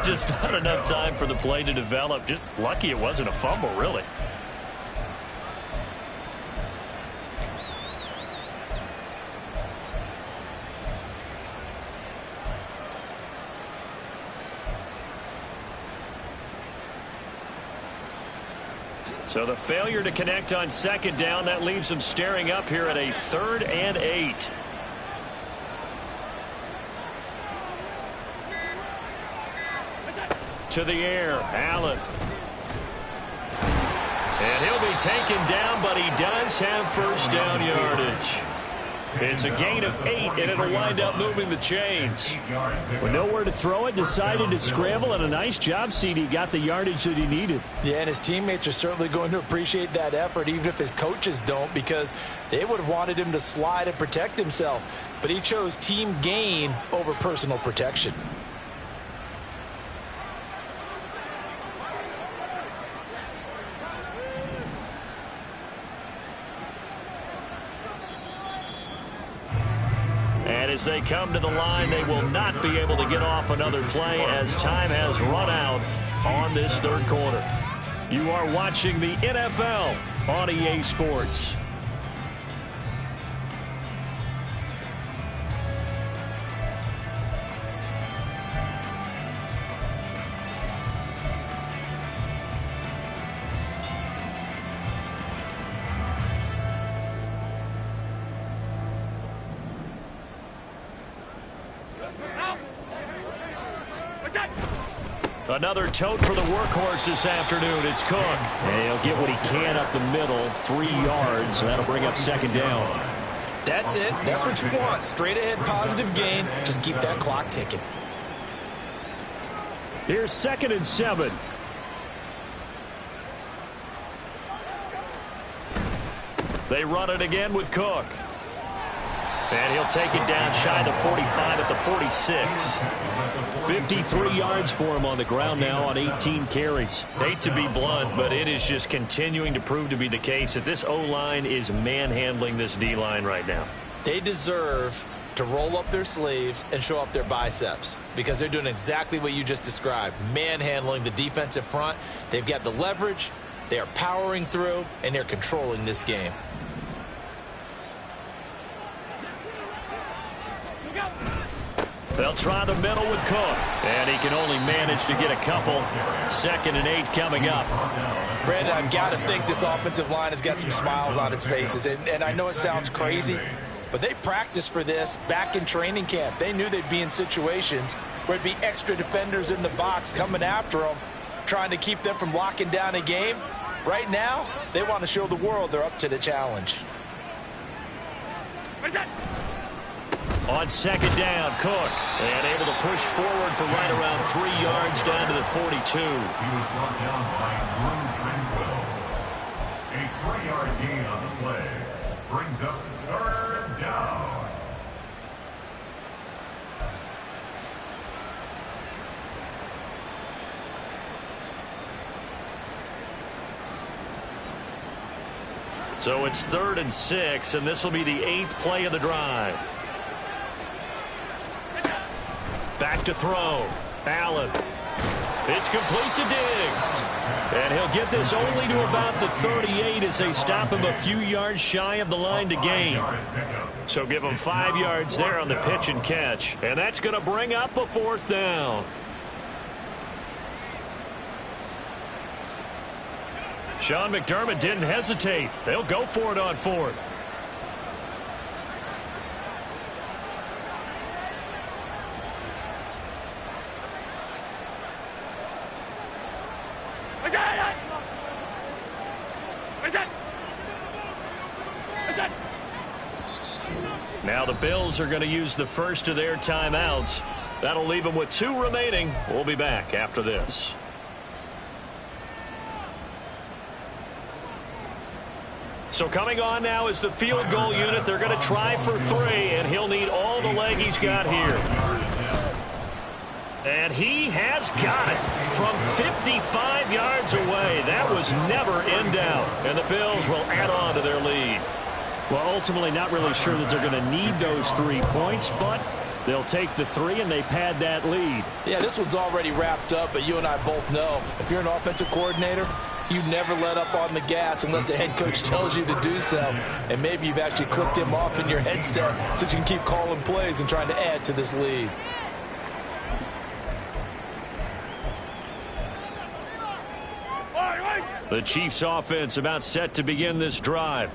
Just not enough time for the play to develop. Just lucky it wasn't a fumble, really. So the failure to connect on 2nd down, that leaves them staring up here at a 3rd and 8. To the air, Allen. And he'll be taken down, but he does have 1st down yardage. It's a gain of 8, and it'll wind up moving the chains. With nowhere to throw it, decided to scramble, and a nice job, CD. Got the yardage that he needed. Yeah, and his teammates are certainly going to appreciate that effort, even if his coaches don't, because they would have wanted him to slide and protect himself. But he chose team gain over personal protection. And as they come to the line, they will not be able to get off another play as time has run out on this 3rd quarter. You are watching the NFL on EA Sports. Another tote for the workhorse this afternoon. It's Cook. And he'll get what he can up the middle, 3 yards. That'll bring up 2nd down. That's it. That's what you want. Straight ahead positive gain. Just keep that clock ticking. Here's 2nd and 7. They run it again with Cook. And he'll take it down shy of the 45 at the 46. 53 yards for him on the ground now on 18 carries. Hate to be blunt, but it is just continuing to prove to be the case that this O-line is manhandling this D-line right now. They deserve to roll up their sleeves and show up their biceps because they're doing exactly what you just described, manhandling the defensive front. They've got the leverage, they are powering through, and they're controlling this game. They'll try the middle with Cook, and he can only manage to get a couple. 2nd and 8 coming up. Brandon, I've got to think this offensive line has got some smiles on its faces, and I know it sounds crazy, but they practiced for this back in training camp. They knew they'd be in situations where it'd be extra defenders in the box coming after them, trying to keep them from locking down a game. Right now, they want to show the world they're up to the challenge. On 2nd down, Cook, and able to push forward for right around 3 yards down to the 42. He was brought down by Drew Tranquil. A 3-yard gain on the play brings up 3rd down. So it's 3rd and 6, and this will be the 8th play of the drive. Back to throw. Allen. It's complete to Diggs. And he'll get this only to about the 38 as they stop him a few yards shy of the line to gain. So give him 5 yards there on the pitch and catch. And that's going to bring up a 4th down. Sean McDermott didn't hesitate. They'll go for it on 4th. Now the Bills are going to use the first of their timeouts. That'll leave them with 2 remaining. We'll be back after this. So coming on now is the field goal unit. They're going to try for 3, and he'll need all the leg he's got here. And he has got it from 55 yards away. That was never in doubt. And the Bills will add on to their lead. Well, ultimately not really sure that they're going to need those 3 points, but they'll take the 3 and they pad that lead. Yeah, this one's already wrapped up, but you and I both know if you're an offensive coordinator, you never let up on the gas unless the head coach tells you to do so. And maybe you've actually clicked him off in your headset so you can keep calling plays and trying to add to this lead. The Chiefs offense about set to begin this drive.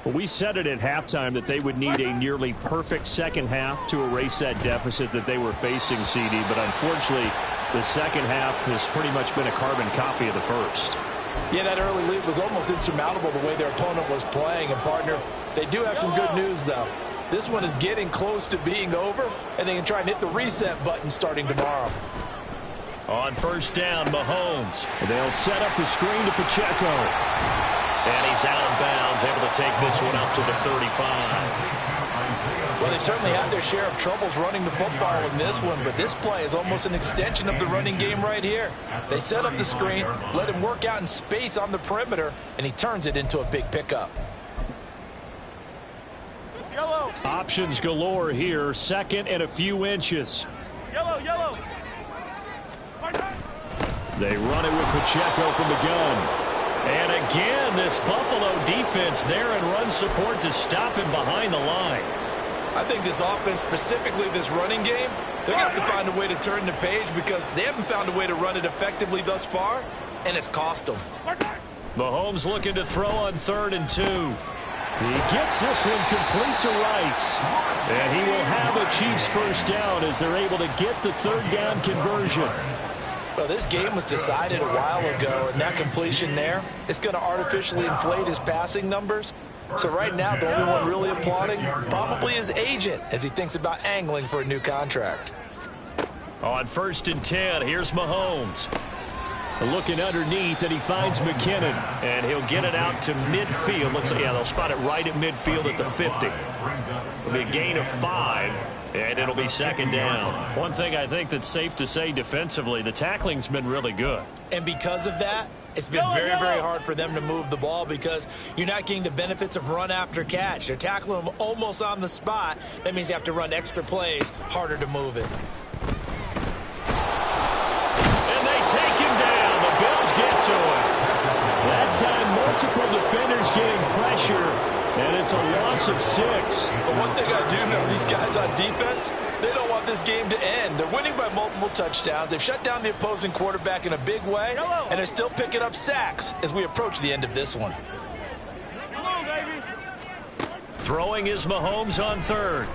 Well, we said it at halftime that they would need a nearly perfect second half to erase that deficit that they were facing, CD. But unfortunately, the second half has pretty much been a carbon copy of the first. Yeah, that early lead was almost insurmountable the way their opponent was playing. And, partner, they do have some good news, though. This one is getting close to being over, and they can try and hit the reset button starting tomorrow. On first down, Mahomes. They'll set up the screen to Pacheco. And he's out of bounds, able to take this one up to the 35. Well, they certainly had their share of troubles running the football in this one, but this play is almost an extension of the running game right here. They set up the screen, let him work out in space on the perimeter, and he turns it into a big pickup. Yellow. Options galore here, 2nd and a few inches. Yellow. They run it with Pacheco from the gun. And again, this Buffalo defense there in run support to stop him behind the line. I think this offense, specifically this running game, they're going to have to find a way to turn the page because they haven't found a way to run it effectively thus far, and it's cost them. Mahomes looking to throw on 3rd and 2. He gets this one complete to Rice. And he will have a Chiefs first down as they're able to get the 3rd down conversion. Well, this game was decided a while ago, and that completion there is going to artificially inflate his passing numbers. So right now, the only one really applauding probably his agent as he thinks about angling for a new contract. On 1st and 10, here's Mahomes. Looking underneath, and he finds McKinnon. And he'll get it out to midfield. They'll spot it right at midfield at the 50. It'll be a gain of 5. And it'll be 2nd down. One thing I think that's safe to say defensively, the tackling's been really good. And because of that, it's been very, very hard for them to move the ball because you're not getting the benefits of run after catch. They're tackling them almost on the spot. That means you have to run extra plays, harder to move it. And they take him down. The Bills get to him. That time, multiple defenders getting pressure. And it's a loss of 6. But one thing I do know, these guys on defense, they don't want this game to end. They're winning by multiple touchdowns. They've shut down the opposing quarterback in a big way, and they're still picking up sacks as we approach the end of this one. Hello, baby. Throwing is Mahomes on 3rd.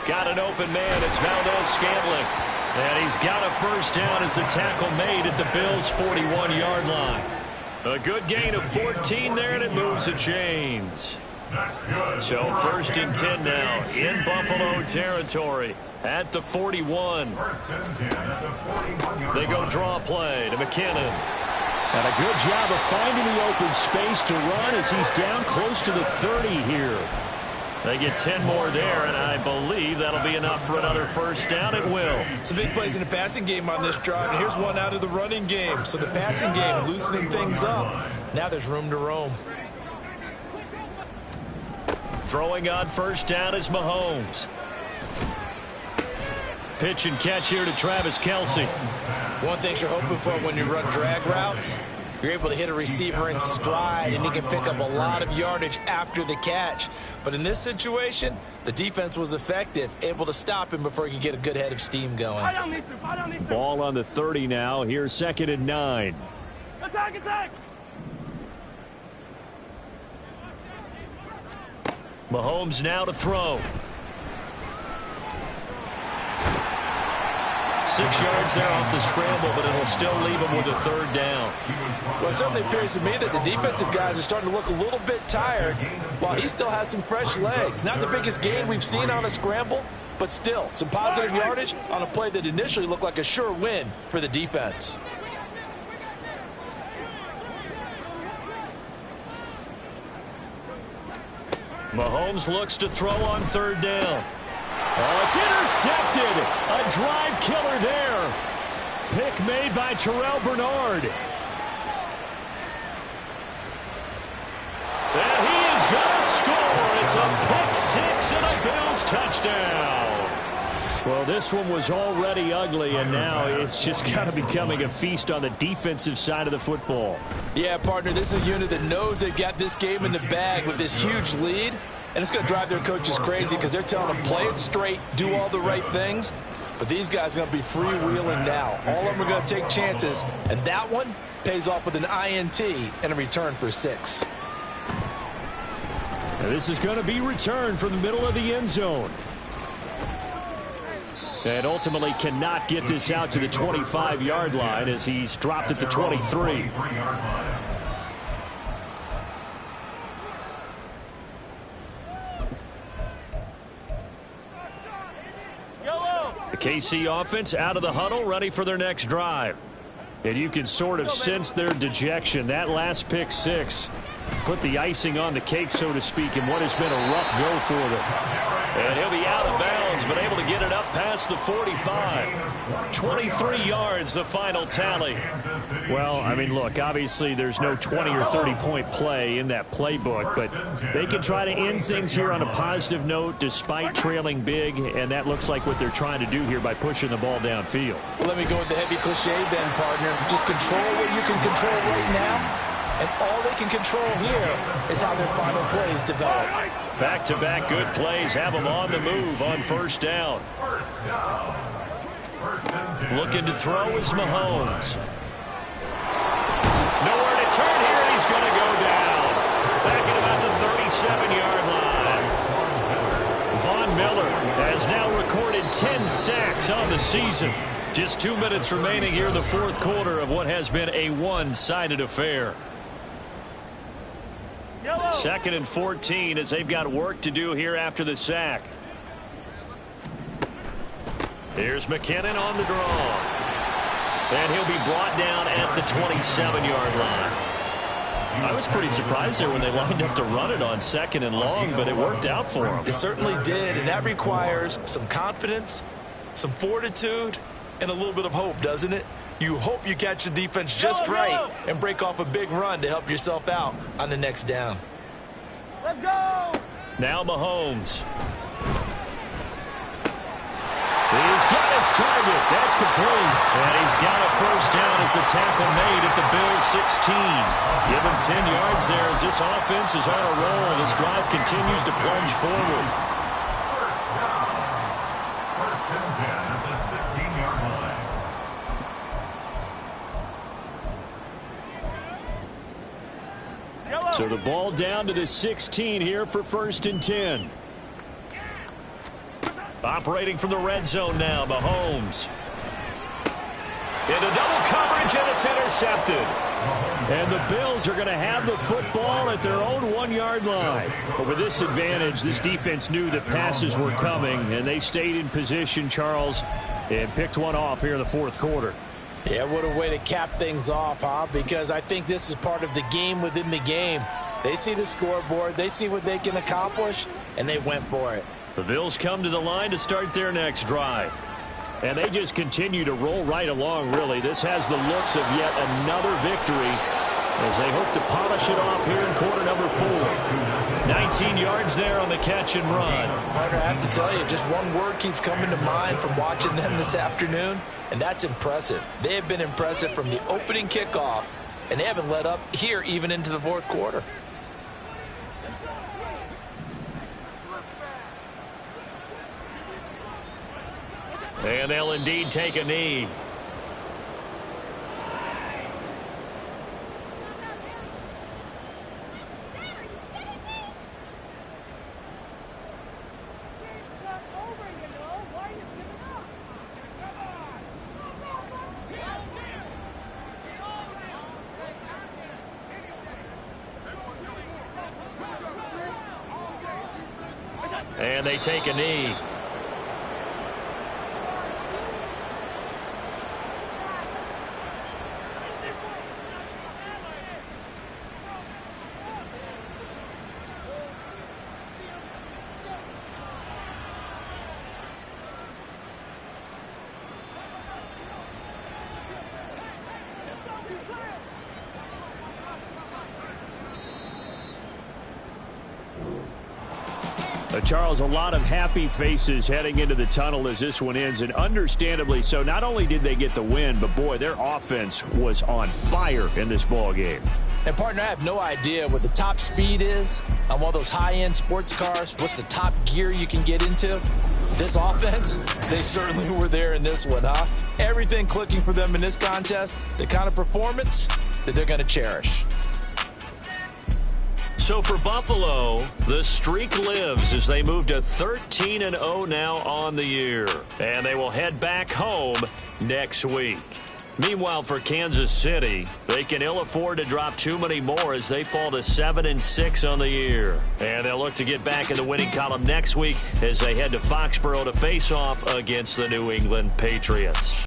Got an open man. It's Valdez-Scantling. And he's got a first down as the tackle made at the Bills' 41-yard line. A good gain of 14 there, and it moves the chains. So 1st and 10 now in Buffalo territory at the 41. They go draw play to McKinnon. And a good job of finding the open space to run as he's down close to the 30 here. They get 10 more there, and I believe that'll be enough for another first down. It will. Some big plays in the passing game on this drive, and here's one out of the running game. So the passing game loosening things up. Now there's room to roam. Throwing on first down is Mahomes. Pitch and catch here to Travis Kelce. One thing you're hoping for when you run drag routes, you're able to hit a receiver in stride, and he can pick up a lot of yardage after the catch. But in this situation, the defense was effective, able to stop him before he could get a good head of steam going. Ball on the 30 now. Here's 2nd and 9. Attack, attack! Mahomes now to throw. 6 yards there off the scramble, but it'll still leave him with a 3rd down. Well, it certainly appears to me that the defensive guys are starting to look a little bit tired while he still has some fresh legs. Not the biggest gain we've seen on a scramble, but still some positive yardage on a play that initially looked like a sure win for the defense. Mahomes looks to throw on 3rd down. Oh, it's intercepted. A drive killer there. Pick made by Terrell Bernard. And he is going to score. It's a pick 6 and a Bills touchdown. Well, this one was already ugly, and now it's just kind of becoming a feast on the defensive side of the football. Yeah, partner, this is a unit that knows they've got this game in the bag with this huge lead. And it's going to drive their coaches crazy because they're telling them play it straight, do all the right things. But these guys are going to be freewheeling now. All of them are going to take chances. And that one pays off with an INT and a return for 6. Now this is going to be returned from the middle of the end zone. And ultimately cannot get this out to the 25-yard line as he's dropped at the 23. The KC offense out of the huddle, ready for their next drive. And you can sort of sense their dejection. That last pick 6 put the icing on the cake, so to speak, in what has been a rough go for them. And he'll be out of bounds, but able to get it up past the 45. 23 yards, the final tally. Well, I mean, look, obviously there's no 20 or 30-point play in that playbook, but they can try to end things here on a positive note despite trailing big, and that looks like what they're trying to do here by pushing the ball downfield. Well, let me go with the heavy cliche then, partner. Just control what you can control right now. And all they can control here is how their final plays develop. Back-to-back good plays have them on the move on 1st down. Looking to throw is Mahomes. Nowhere to turn here, and he's going to go down. Back at about the 37-yard line. Von Miller has now recorded 10 sacks on the season. Just 2 minutes remaining here in the 4th quarter of what has been a one-sided affair. 2nd and 14 as they've got work to do here after the sack. Here's McKinnon on the draw. And he'll be brought down at the 27-yard line. I was pretty surprised there when they lined up to run it on 2nd and long, but it worked out for them. It certainly did, and that requires some confidence, some fortitude, and a little bit of hope, doesn't it? You hope you catch the defense just right and break off a big run to help yourself out on the next down. Let's go! Now Mahomes. He's got his target. That's complete. And he's got a 1st down as the tackle made at the Bills 16. Give him 10 yards there as this offense is on a roll. This drive continues to plunge forward. 1st and 10 at the 16-yard line. So the ball down to the 16 here for 1st and 10. Operating from the red zone now, Mahomes. Into double coverage, and it's intercepted. And the Bills are going to have the football at their own 1-yard line. But with this advantage, this defense knew that passes were coming, and they stayed in position, Charles, and picked one off here in the 4th quarter. Yeah, what a way to cap things off, huh? Because I think this is part of the game within the game. They see the scoreboard, they see what they can accomplish, and they went for it. The Bills come to the line to start their next drive. And they just continue to roll right along, really. This has the looks of yet another victory as they hope to polish it off here in quarter number 4. 19 yards there on the catch and run. Partner, I have to tell you, just one word keeps coming to mind from watching them this afternoon, and that's impressive. They have been impressive from the opening kickoff, and they haven't let up here even into the fourth quarter. And they'll indeed take a knee. And they take a knee. Charles, a lot of happy faces heading into the tunnel as this one ends, and understandably so. Not only did they get the win, but, boy, their offense was on fire in this ball game. And, partner, I have no idea what the top speed is on one of those high-end sports cars. What's the top gear you can get into? This offense, they certainly were there in this one, huh? Everything clicking for them in this contest, the kind of performance that they're going to cherish. So for Buffalo, the streak lives as they move to 13-0 now on the year. And they will head back home next week. Meanwhile, for Kansas City, they can ill afford to drop too many more as they fall to 7-6 on the year. And they'll look to get back in the winning column next week as they head to Foxborough to face off against the New England Patriots.